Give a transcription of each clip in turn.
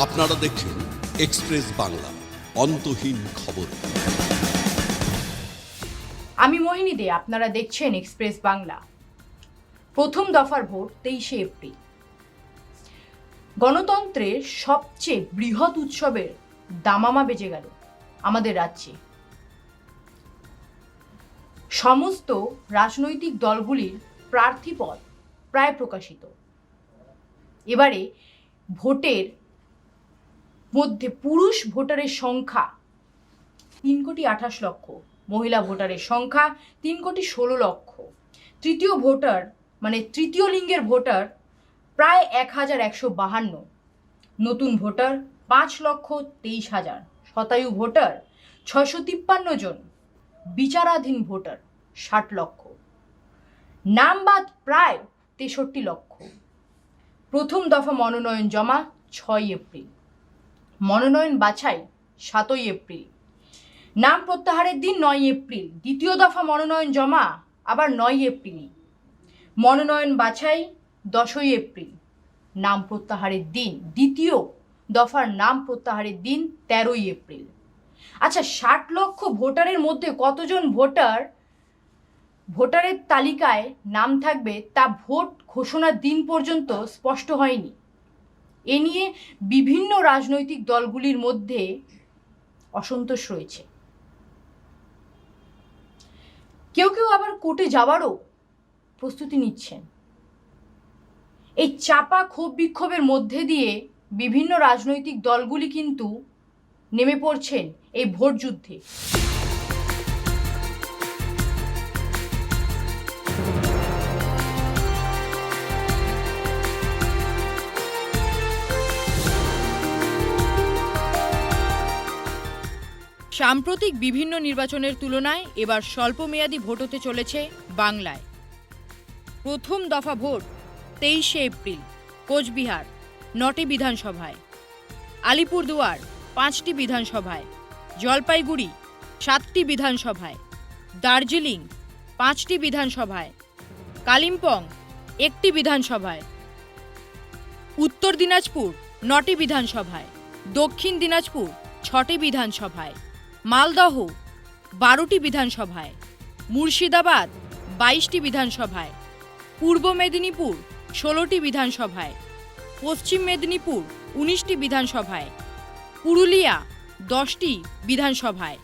আপনারা দেখছেন এক্সপ্রেস বাংলা, অন্তহীন খবর। আমি মোহিনী দে, আপনারা দেখছেন এক্সপ্রেস বাংলা। প্রথম দফার ভোট 23শে এপ্রিল। গণতন্ত্রের সবচেয়ে বৃহৎ উৎসবের দামামা বেজে গেল আমাদের রাজ্যে। সমস্ত রাজনৈতিক দলগুলির প্রার্থীপদ প্রায় প্রকাশিত। এবারে ভোটের মধ্যে পুরুষ ভোটারের সংখ্যা 3,28,00,000, মহিলা ভোটারের সংখ্যা 3,16,00,000। তৃতীয় ভোটার মানে তৃতীয় লিঙ্গের ভোটার প্রায় 1,152, নতুন ভোটার 5,23,000, শতায়ু ভোটার 653 জন, বিচারাধীন ভোটার 60 লক্ষ, নাম বাদ প্রায় 63 লক্ষ। প্রথম দফা মনোনয়ন জমা 6 এপ্রিল, মনোনয়ন বাছাই 7 এপ্রিল, নাম প্রত্যাহারের দিন 9 এপ্রিল। দ্বিতীয় দফা মনোনয়ন জমা আবার 9 এপ্রিলই, মনোনয়ন বাছাই 10 এপ্রিল, নাম প্রত্যাহারের দিন দ্বিতীয় দফার নাম প্রত্যাহারের দিন 13 এপ্রিল। আচ্ছা, 60 লক্ষ ভোটারের মধ্যে কতজন ভোটারের তালিকায় নাম থাকবে তা ভোট ঘোষণার দিন পর্যন্ত স্পষ্ট হয়নি। এ নিয়ে বিভিন্ন রাজনৈতিক দলগুলির মধ্যে অসন্তোষ রয়েছে। কেউ কেউ আবার কোর্টে যাওয়ারও প্রস্তুতি নিচ্ছেন। এই চাপা ক্ষোভ বিক্ষোভের মধ্যে দিয়ে বিভিন্ন রাজনৈতিক দলগুলি কিন্তু নেমে পড়ছেন এই ভোট যুদ্ধে। সাম্প্রতিক বিভিন্ন নির্বাচনের তুলনায় এবার স্বল্পমেয়াদী ভোট হতে চলেছে বাংলায়। প্রথম দফা ভোট 23শে এপ্রিল কোচবিহার 9টি বিধানসভায়, আলিপুরদুয়ার 5টি বিধানসভায়, জলপাইগুড়ি 7টি বিধানসভায়, দার্জিলিং 5টি বিধানসভায়, কালিম্পং 1টি বিধানসভায়, উত্তর দিনাজপুর 9টি বিধানসভায়, দক্ষিণ দিনাজপুর 6টি বিধানসভায়, মালদহ 12টি বিধানসভায়, মুর্শিদাবাদ 22টি বিধানসভায়, পূর্ব মেদিনীপুর 16টি বিধানসভায়, পশ্চিম মেদিনীপুর 19টি বিধানসভায়, পুরুলিয়া 10টি বিধানসভায়,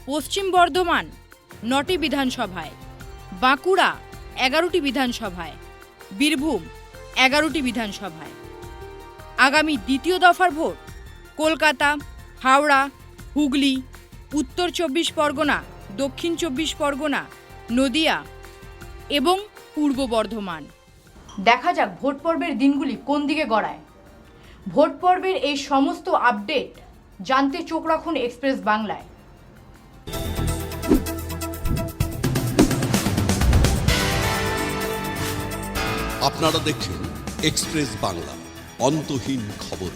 পশ্চিম বর্ধমান 9টি বিধানসভায়, বাঁকুড়া 11টি বিধানসভায়, বীরভূম 11টি বিধানসভায়। আগামী দ্বিতীয় দফার ভোট কলকাতা, হাওড়া, হুগলি, উত্তর 24 পরগনা, দক্ষিণ 24 পরগনা, নদিয়া এবং পূর্ব বর্ধমান। দেখা যাক ভোট পর্বের দিনগুলি কোন দিকে গড়ায়। ভোট পর্বের এই সমস্ত আপডেট জানতে চোখ রাখুন এক্সপ্রেস বাংলায়। আপনারা দেখছেন এক্সপ্রেস বাংলা, অন্তহীন খবর।